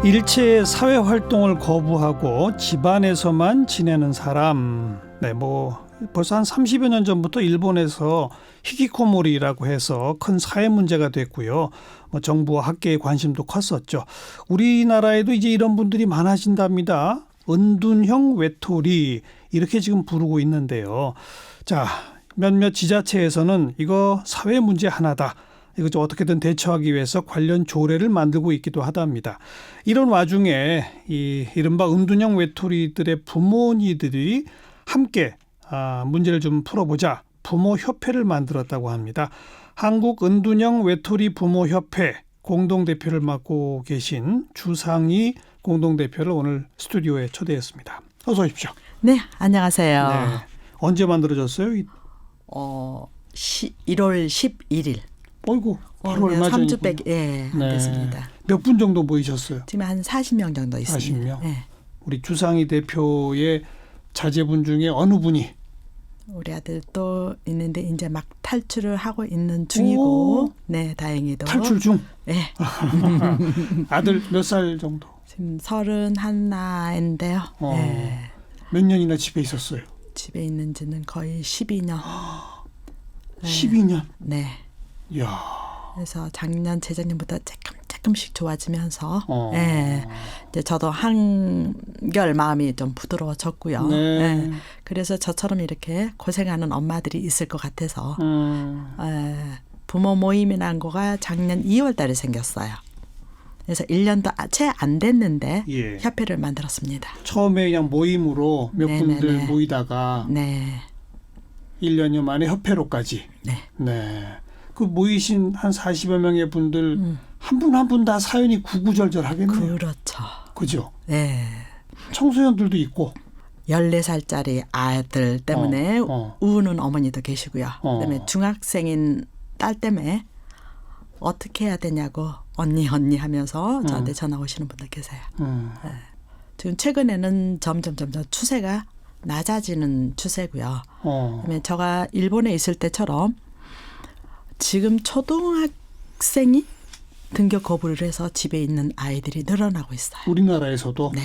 일체 사회 활동을 거부하고 집안에서만 지내는 사람. 네, 벌써 한 30여 년 전부터 일본에서 히키코모리라고 해서 큰 사회 문제가 됐고요. 정부와 학계의 관심도 컸었죠. 우리나라에도 이제 이런 분들이 많아진답니다. 은둔형 외톨이 이렇게 지금 부르고 있는데요. 자, 몇몇 지자체에서는 이거 사회 문제 하나다. 이거 좀 어떻게든 대처하기 위해서 관련 조례를 만들고 있기도 하답니다. 이런 와중에 이 이른바 은둔형 외톨이들의 부모님들이 함께 문제를 좀 풀어보자 부모협회를 만들었다고 합니다. 한국 은둔형 외톨이 부모협회 공동대표를 맡고 계신 주상희 공동대표를 오늘 스튜디오에 초대했습니다. 어서 오십시오. 네, 안녕하세요. 네. 언제 만들어졌어요? 1월 11일. 어이구, 바로 얼마 3주 전이군요. 네, 됐습니다. 몇 분 정도 모이셨어요? 지금 한 40명 정도 있습니다. 40명? 네. 우리 주상희 대표의 자제분 중에 어느 분이? 우리 아들도 있는데 이제 막 탈출을 하고 있는 중이고, 오. 네, 다행히도. 탈출 중? 네. 아들 몇 살 정도? 지금 31인데요. 네. 몇 년이나 집에 있었어요? 집에 있는 지는 거의 12년. 네. 12년? 네. 이야. 그래서 작년, 재작년부터 조금씩 좋아지면서, 어. 네. 이제 저도 한결 마음이 좀 부드러워졌고요. 네. 네. 그래서 저처럼 이렇게 고생하는 엄마들이 있을 것 같아서 부모 모임이라는 거가 작년 2월 달에 생겼어요. 그래서 1년도 채 안 됐는데 예. 협회를 만들었습니다. 처음에 그냥 모임으로 몇 네네네. 분들 모이다가 네. 1년여 만에 협회로까지. 네. 네. 그 모이신 한 40여 명의 분들 한 분 한 분 다 사연이 구구절절하겠네요. 그렇죠. 그죠? 네. 청소년들도 있고. 14살짜리 아들 때문에 우는 어머니도 계시고요. 그다음에 중학생인 딸 때문에 어떻게 해야 되냐고 언니 하면서 저한테 전화 오시는 분들 계세요. 네. 지금 최근에는 점점 추세가 낮아지는 추세고요. 그다음에 제가 일본에 있을 때처럼 지금 초등학생이 등교 거부를 해서 집에 있는 아이들이 늘어나고 있어요. 우리나라에서도? 네.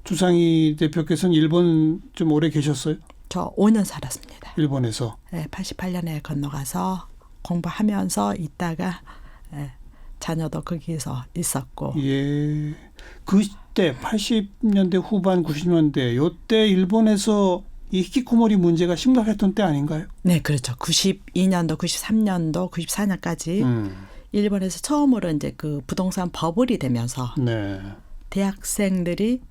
주상희 대표께서는 일본 좀 오래 계셨어요? 저 5년 살았습니다. 일본에서? 네, 88년에 건너가서 공부하면서 있다가 자녀도 거기서 있었고. 예. 그때 80년대 후반 90년대 요때 일본에서 이 히키코모리 문제가 심각했던 때 아닌가요? 네, 그렇죠. 92년도, 93년도, 94년까지 일본에서 처음으로 이제 그 부동산 버블이 되면서 네. 대학생들이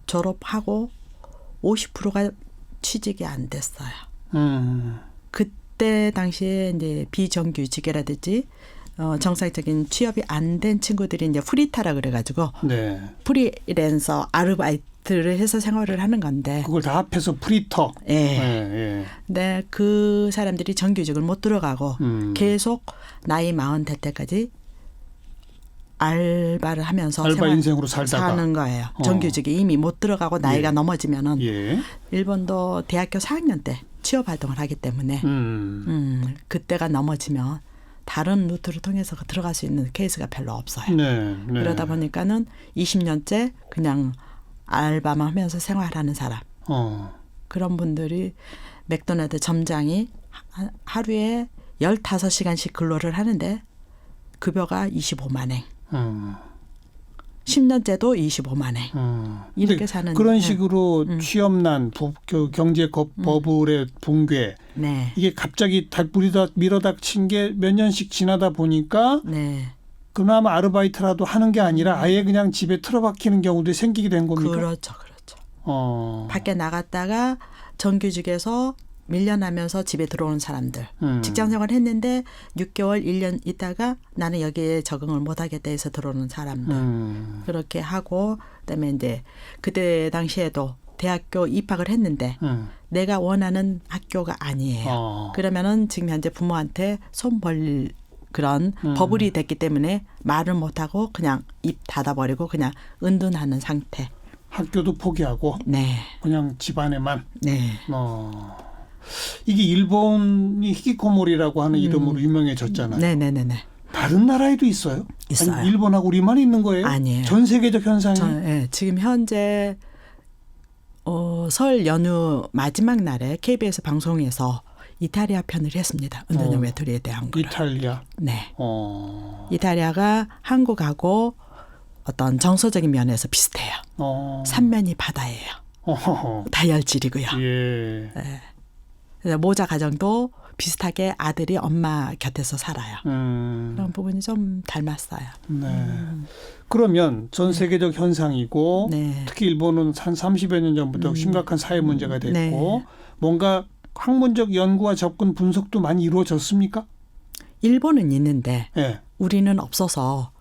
졸업하고 50%가 취직이 안 됐어요. 그때 당시에 이제 비정규직이라든지 정상적인 취업이 안 된 친구들이 이제 프리타라 그래가지고 네. 프리랜서 아르바이트를 해서 생활을 하는 건데 그걸 다 합해서 프리터. 예. 예. 근데 그 사람들이 정규직을 못 들어가고 계속 나이 40 될 때까지 알바를 하면서 알바 인생으로 살다가 사는 거예요. 정규직이 이미 못 들어가고 나이가 넘어지면은 일본도 대학교 4학년 때 취업 활동을 하기 때문에 그때가 넘어지면 다른 루트를 통해서 들어갈 수 있는 케이스가 별로 없어요. 네. 그러다 보니까는 20년째 그냥 알바만 하면서 생활하는 사람. 그런 분들이 맥도날드 점장이 하루에 15시간씩 근로를 하는데 급여가 25만 엔. 10년째도 25만 엔. 이렇게 사는. 그런 식으로 취업난, 경제 버블의 붕괴. 네. 이게 갑자기 밀어닥친 게 몇 년씩 지나다 보니까 네. 그나마 아르바이트라도 하는 게 아니라 아예 그냥 집에 틀어박히는 경우도 생기게 된 겁니까? 그렇죠. 밖에 나갔다가 정규직에서 밀려나면서 집에 들어오는 사람들. 직장 생활 했는데 6개월, 1년 있다가 나는 여기에 적응을 못하겠다 해서 들어오는 사람들. 그렇게 하고 그다음에 이제 그때 당시에도 대학교 입학을 했는데 내가 원하는 학교가 아니에요. 그러면은 지금 현재 부모한테 손 벌릴 그런 버블이 됐기 때문에 말을 못하고 그냥 입 닫아버리고 그냥 은둔하는 상태. 학교도 포기하고 네. 그냥 집안에만. 네. 이게 일본이 히키코모리라고 하는 이름으로 유명해졌잖아요. 네네네네. 다른 나라에도 있어요? 있어요. 아니, 일본하고 우리만 있는 거예요? 아니에요. 전 세계적 현상이? 지금 현재 설 연휴 마지막 날에 KBS 방송에서 이탈리아 편을 했습니다. 은둔형 외톨이에 대한 거를. 이탈리아? 네. 이탈리아가 한국하고 어떤 정서적인 면에서 비슷해요. 삼면이 바다예요. 다혈질이고요. 예. 네. 그래서 모자 가정도 비슷하게 아들이 엄마 곁에서 살아요. 그런 부분이 좀 닮았어요. 네. 그러면 전 세계적 현상이고 네. 특히 일본은 한 30여 년 전부터 심각한 사회 문제가 됐고 네. 뭔가 학문적 연구와 접근 분석도 많이 이루어졌습니까? 일본은 있는데 예. 우리는 없어서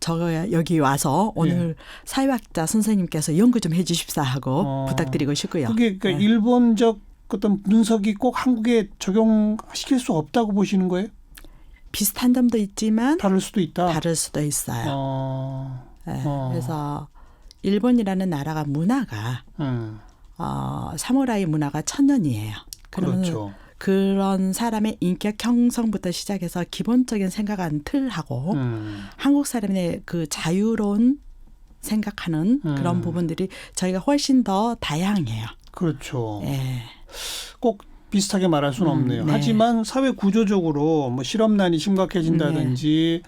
저 여기 와서 오늘 사회학자 선생님께서 연구 좀 해주십사 하고 부탁드리고 싶고요. 그게 그러니까 일본적 어떤 분석이 꼭 한국에 적용시킬 수 없다고 보시는 거예요? 비슷한 점도 있지만 다를 수도 있다. 다를 수도 있어요. 네, 그래서 일본이라는 나라가 문화가 사무라이 문화가 1000년이에요. 그렇죠. 그런 사람의 인격 형성부터 시작해서 기본적인 생각하는 틀하고 한국 사람의 그 자유로운 생각하는 그런 부분들이 저희가 훨씬 더 다양해요. 그렇죠. 네. 꼭 비슷하게 말할 수는 없네요. 네. 하지만 사회 구조적으로 뭐 실업난이 심각해진다든지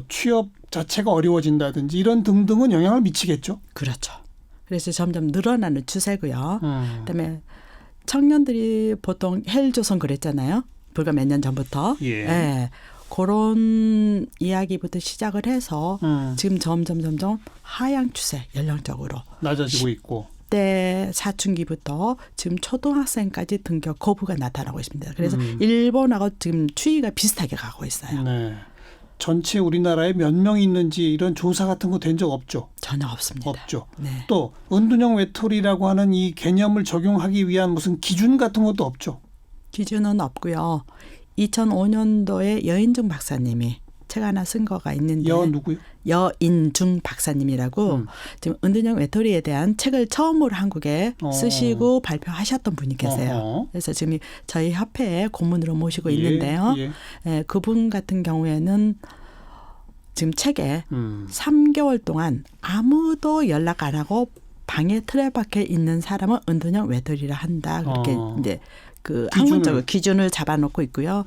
취업 자체가 어려워진다든지 이런 등등은 영향을 미치겠죠. 그렇죠. 그래서 점점 늘어나는 추세고요. 그다음에 청년들이 보통 헬조선 그랬잖아요. 불과 몇 년 전부터. 예. 네. 그런 이야기부터 시작을 해서 지금 점점 하향 추세 연령적으로 낮아지고 있고. 10대 사춘기부터 지금 초등학생까지 등교 거부가 나타나고 있습니다. 그래서 일본하고 지금 추이가 비슷하게 가고 있어요. 네. 전체 우리나라에 몇 명 있는지 이런 조사 같은 거 된 적 없죠? 전혀 없습니다. 없죠. 네. 또 은둔형 외톨이라고 하는 이 개념을 적용하기 위한 무슨 기준 같은 것도 없죠? 기준은 없고요. 2005년도에 여인중 박사님이 책 하나 쓴 거가 있는데 누구요? 여인중 박사님이라고 지금 은둔형 외톨이에 대한 책을 처음으로 한국에 쓰시고 발표하셨던 분이 계세요. 그래서 지금 저희 협회에 고문으로 모시고 있는데요. 예, 그분 같은 경우에는 지금 책에 3개월 동안 아무도 연락 안 하고 방에 틀에 박혀 있는 사람은 은둔형 외톨이라 한다. 그렇게 이제 그 학문적으로 기준을 잡아놓고 있고요.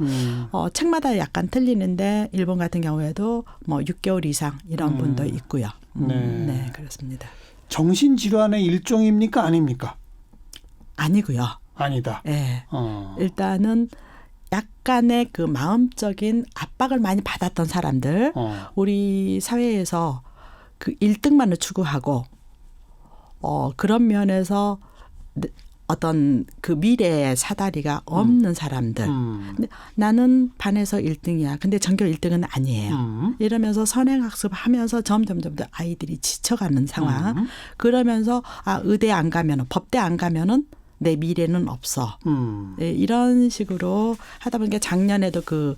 책마다 약간 틀리는데 일본 같은 경우에도 뭐 6개월 이상 이런 분도 있고요. 네, 그렇습니다. 정신질환의 일종입니까? 아닙니까? 아니고요. 아니다. 네. 일단은 약간의 그 마음적인 압박을 많이 받았던 사람들, 우리 사회에서 그 1등만을 추구하고 그런 면에서 어떤 그 미래의 사다리가 없는 사람들. 근데 나는 반에서 1등이야. 근데 전교 1등은 아니에요. 이러면서 선행학습하면서 점점 더 아이들이 지쳐가는 상황. 그러면서 의대 안 가면은 법대 안 가면은 내 미래는 없어. 네, 이런 식으로 하다 보니까 작년에도 그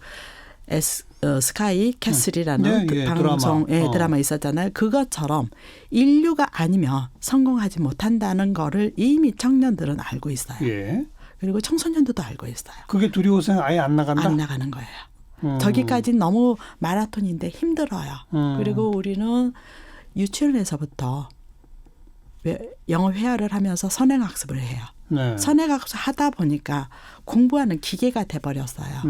스카이 캐슬이라는 그 방송 드라마 있었잖아요. 그것처럼 인류가 아니면 성공하지 못한다는 거를 이미 청년들은 알고 있어요. 예. 그리고 청소년들도 알고 있어요. 그게 두려워서 아예 안 나간다? 안 나가는 거예요. 저기까지는 너무 마라톤인데 힘들어요. 그리고 우리는 유치원에서부터 영어 회화를 하면서 선행학습을 해요. 네. 선행학습 하다 보니까 공부하는 기계가 돼버렸어요.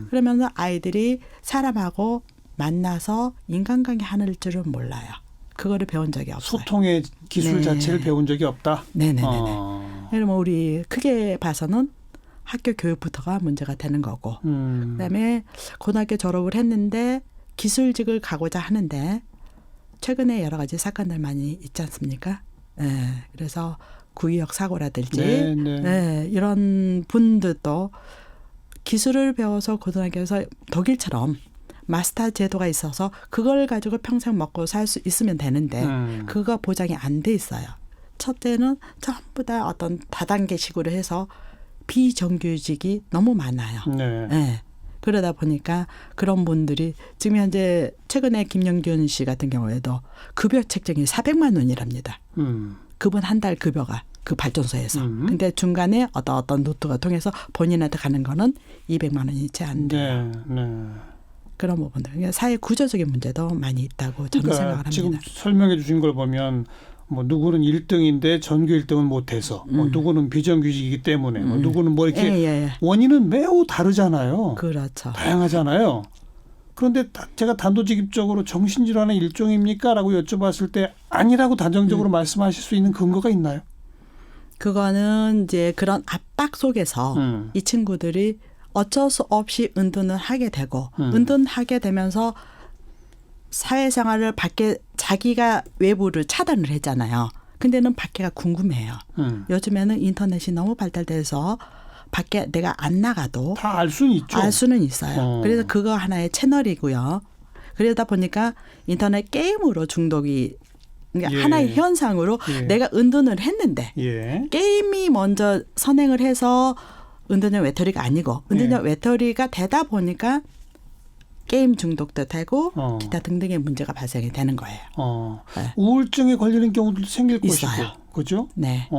그러면서 아이들이 사람하고 만나서 인간관계 하는 줄은 몰라요. 그거를 배운 적이 없어요. 소통의 기술 자체를 배운 적이 없다? 네네네. 그러면 우리 크게 봐서는 학교 교육부터가 문제가 되는 거고 그다음에 고등학교 졸업을 했는데 기술직을 가고자 하는데 최근에 여러 가지 사건들 많이 있지 않습니까? 네, 그래서 구의역 사고라든지 이런 분들도 기술을 배워서 고등학교에서 독일처럼 마스터 제도가 있어서 그걸 가지고 평생 먹고 살 수 있으면 되는데 그거 보장이 안 돼 있어요. 첫째는 전부 다 어떤 다단계식으로 해서 비정규직이 너무 많아요. 네. 그러다 보니까 그런 분들이 지금 현재 최근에 김영균 씨 같은 경우에도 급여 책정이 400만 원이랍니다. 그분 한 달 급여가 그 발전소에서. 근데 중간에 어떤 노트가 통해서 본인한테 가는 거는 200만 원이 채 안 돼요. 그런 부분들. 그러니까 사회 구조적인 문제도 많이 있다고 저는 생각을 합니다. 지금 설명해 주신 걸 보면 뭐 누구는 1등인데 전교 1등은 못해서 뭐 누구는 비정규직이기 때문에 뭐 누구는 뭐 이렇게 원인은 매우 다르잖아요. 그렇죠. 다양하잖아요. 그런데 제가 단도직입적으로 정신질환의 일종입니까? 라고 여쭤봤을 때 아니라고 단정적으로 말씀하실 수 있는 근거가 있나요? 그거는 이제 그런 압박 속에서 이 친구들이 어쩔 수 없이 은둔을 하게 되고 은둔하게 되면서 사회생활을 밖에 자기가 외부를 차단을 했잖아요. 근데는 밖에가 궁금해요. 요즘에는 인터넷이 너무 발달돼서 밖에 내가 안 나가도 다 알 수는 있죠. 알 수는 있어요. 그래서 그거 하나의 채널이고요. 그러다 보니까 인터넷 게임으로 중독이 그러니까 하나의 현상으로 내가 은둔을 했는데 게임이 먼저 선행을 해서 은둔형 외톨이가 아니고 은둔형 외톨이가 되다 보니까 게임 중독도 되고 기타 등등의 문제가 발생이 되는 거예요. 네. 우울증에 걸리는 경우도 생길 있어요. 것이고. 그죠? 네.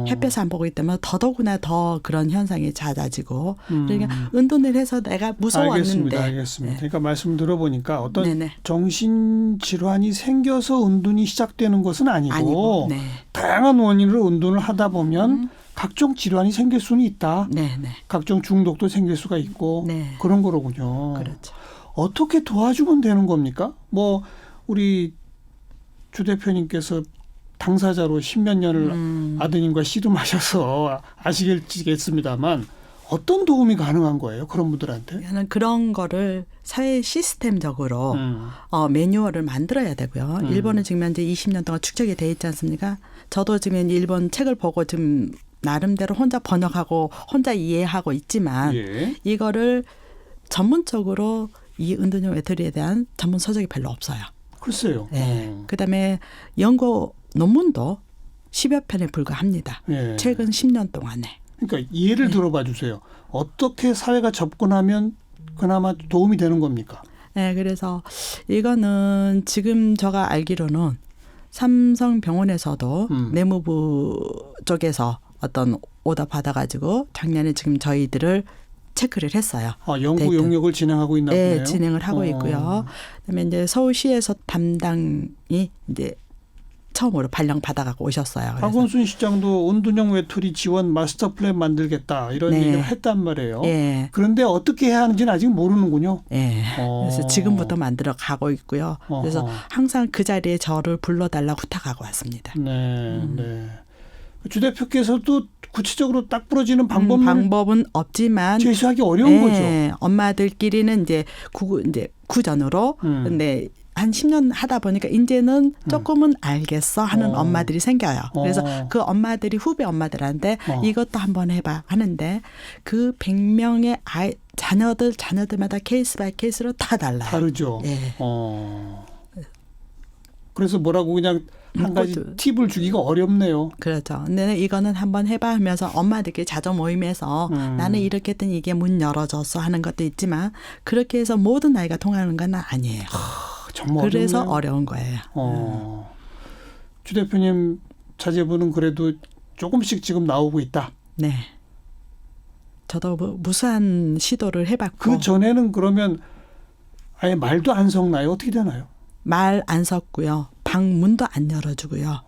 햇볕을 안 보고 있다면 더더구나 더 그런 현상이 잦아지고 그러니까 은둔을 해서 내가 무서웠는데. 알겠습니다. 그러니까 말씀 들어보니까 어떤 정신질환이 생겨서 은둔이 시작되는 것은 아니고 다양한 원인으로 은둔을 하다 보면 각종 질환이 생길 수는 있다. 각종 중독도 생길 수가 있고 그런 거로군요. 그렇죠. 어떻게 도와주면 되는 겁니까? 뭐 우리 주 대표님께서 당사자로 10몇 년을 아드님과 씨름하셔서 아시겠습니다만 어떤 도움이 가능한 거예요? 그런 분들한테? 저는 그런 거를 사회 시스템적으로 매뉴얼을 만들어야 되고요. 일본은 지금 현재 20년 동안 축적이 돼 있지 않습니까? 저도 지금 일본 책을 보고 지금 나름대로 혼자 번역하고 혼자 이해하고 있지만 이거를 전문적으로 이 은둔형 외톨이에 대한 전문 서적이 별로 없어요. 글쎄요. 그다음에 연구 논문도 10여 편에 불과합니다. 최근 10년 동안에. 그러니까 예를 들어봐 주세요. 어떻게 사회가 접근하면 그나마 도움이 되는 겁니까? 네, 그래서 이거는 지금 제가 알기로는 삼성병원에서도 내무부 쪽에서 어떤 오더 받아가지고 작년에 지금 저희들을 체크를 했어요. 연구 데이터. 용역을 진행하고 있나 보네요. 네, 진행을 하고 있고요. 그다음에 이제 서울시에서 담당이 이제 처음으로 발령 받아가고 오셨어요. 박원순 시장도 은둔형 외톨이 지원 마스터 플랜 만들겠다 이런 얘기를 했단 말이에요. 그런데 어떻게 해야 하는지는 아직 모르는군요. 그래서 지금부터 만들어 가고 있고요. 그래서 항상 그 자리에 저를 불러달라고 부탁하고 왔습니다. 네. 주 대표께서도 구체적으로 딱 부러지는 방법은 없지만 제시하기 어려운 거죠. 엄마들끼리는 이제 구전으로 근데 한 10년 하다 보니까 이제는 조금은 알겠어 하는 엄마들이 생겨요. 그래서 그 엄마들이 후배 엄마들한테 이것도 한번 해봐 하는데 그 100명의 자녀들마다 케이스 바이 케이스로 다 달라요. 다르죠. 그래서 뭐라고 그냥 한 가지 팁을 주기가 어렵네요. 그렇죠. 근데 이거는 한번 해봐 하면서 엄마들끼리 자조 모임에서 나는 이렇게 했더니 이게 문 열어줬어 하는 것도 있지만 그렇게 해서 모든 아이가 통하는 건 아니에요. 정말 그래서 어렵네요. 어려운 거예요. 주 대표님 자제분은 그래도 조금씩 지금 나오고 있다. 네. 저도 무수한 시도를 해봤고. 그 전에는 그러면 아예 말도 안 섞나요? 어떻게 되나요? 말 안 섞고요. 방문도 안 열어주고요.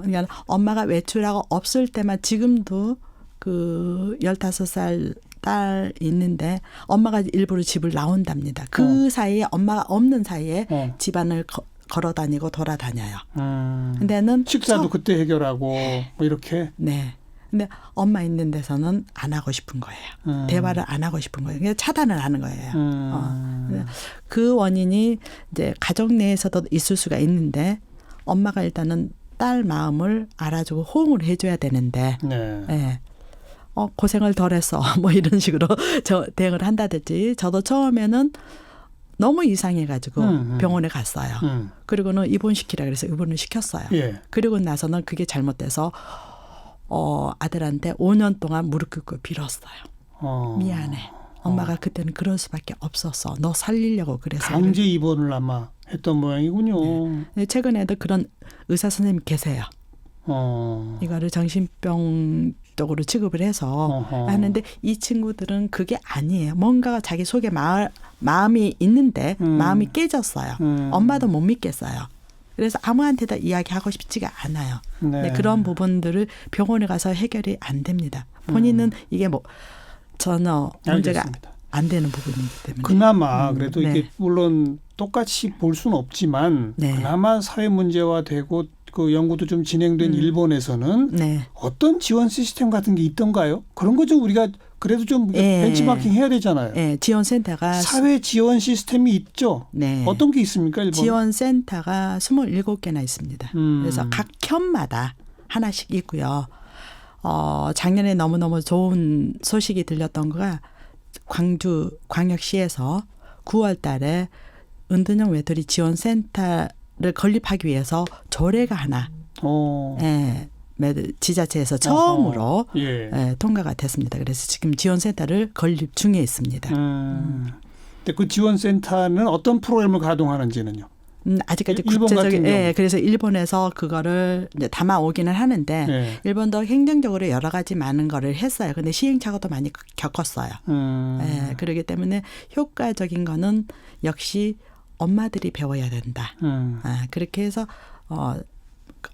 그러니까 엄마가 외출하고 없을 때만 지금도 그 15살 딸 있는데 엄마가 일부러 집을 나온답니다. 그 사이에 엄마가 없는 사이에 집안을 걸어 다니고 돌아다녀요. 근데는 식사도 그때 해결하고 뭐 이렇게. 네. 근데 엄마 있는 데서는 안 하고 싶은 거예요. 대화를 안 하고 싶은 거예요. 그냥 차단을 하는 거예요. 그 원인이 이제 가족 내에서도 있을 수가 있는데 엄마가 일단은 딸 마음을 알아주고 호응을 해줘야 되는데 고생을 덜 했어. 뭐 이런 식으로 대응을 한다든지 저도 처음에는 너무 이상해가지고 병원에 갔어요. 그리고는 입원시키라 그래서 입원을 시켰어요. 그리고 나서는 그게 잘못돼서 아들한테 5년 동안 무릎 꿇고 빌었어요. 미안해. 엄마가 그때는 그럴 수밖에 없었어. 너 살리려고 그래서. 강제 입원을 아마 했던 모양이군요. 네, 최근에도 그런 의사 선생님이 계세요. 이거를 정신병 쪽으로 취급을 해서 어허. 하는데 이 친구들은 그게 아니에요. 뭔가가 자기 속에 마음이 있는데 마음이 깨졌어요. 엄마도 못 믿겠어요. 그래서 아무한테도 이야기하고 싶지가 않아요. 네. 네, 그런 부분들을 병원에 가서 해결이 안 됩니다. 본인은 이게 뭐 전혀 문제가 알겠습니다. 안 되는 부분이기 때문에. 그나마 그래도 네. 이게 물론 똑같이 볼 수는 없지만 네. 그나마 사회 문제화되고 그 연구도 좀 진행된 일본에서는 네. 어떤 지원 시스템 같은 게 있던가요? 그런 거 좀 우리가 그래도 좀 예. 벤치마킹 해야 되잖아요. 네, 지원센터가 사회 지원 시스템이 있죠. 네. 어떤 게 있습니까, 일본? 지원센터가 27개나 있습니다. 그래서 각 현마다 하나씩 있고요. 작년에 너무너무 좋은 소식이 들렸던 거가 광주 광역시에서 9월 달에 은둔형 외톨이 지원센터를 건립하기 위해서 조례가 하나 지자체에서 처음으로 예. 통과가 됐습니다. 그래서 지금 지원센터를 건립 중에 있습니다. 근데 그 지원센터는 어떤 프로그램을 가동하는지는요? 아직까지 일본 구체적인 같은 경우. 그래서 일본에서 그거를 이제 담아오기는 하는데 네. 일본도 행정적으로 여러 가지 많은 거를 했어요. 근데 시행착오도 많이 겪었어요. 그렇기 때문에 효과적인 거는 역시 엄마들이 배워야 된다. 그렇게 해서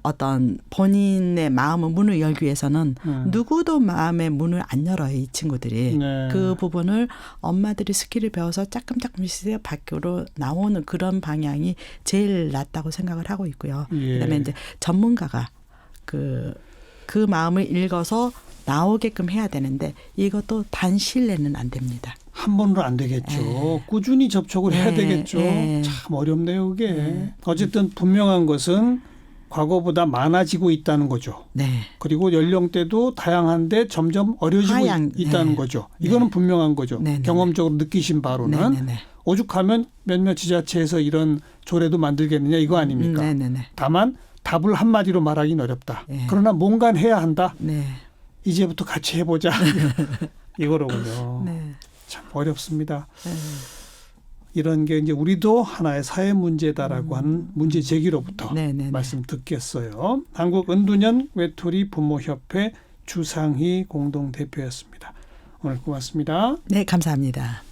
어떤 본인의 마음의 문을 열기 위해서는 누구도 마음의 문을 안 열어요. 이 친구들이. 네. 그 부분을 엄마들이 스킬을 배워서 조금씩 밖으로 나오는 그런 방향이 제일 낫다고 생각을 하고 있고요. 예. 그다음에 이제 전문가가 그 마음을 읽어서 나오게끔 해야 되는데 이것도 단실내는 안 됩니다. 한 번으로 안 되겠죠. 꾸준히 접촉을 해야 되겠죠. 네. 참 어렵네요, 그게. 어쨌든 분명한 것은 과거보다 많아지고 있다는 거죠. 네. 그리고 연령대도 다양한데 점점 어려지고 있다는 네. 거죠. 이거는 분명한 거죠. 네. 경험적으로 느끼신 바로는 네. 오죽하면 몇몇 지자체에서 이런 조례도 만들겠느냐 이거 아닙니까? 네. 다만 답을 한마디로 말하기는 어렵다. 네. 그러나 뭔가는 해야 한다. 네. 이제부터 같이 해보자. 이거로군요. 네. 참 어렵습니다. 이런 게 이제 우리도 하나의 사회 문제다라고 하는 문제 제기로부터 말씀 듣겠어요. 한국 은둔형 외톨이 부모협회 주상희 공동대표였습니다. 오늘 고맙습니다. 네, 감사합니다.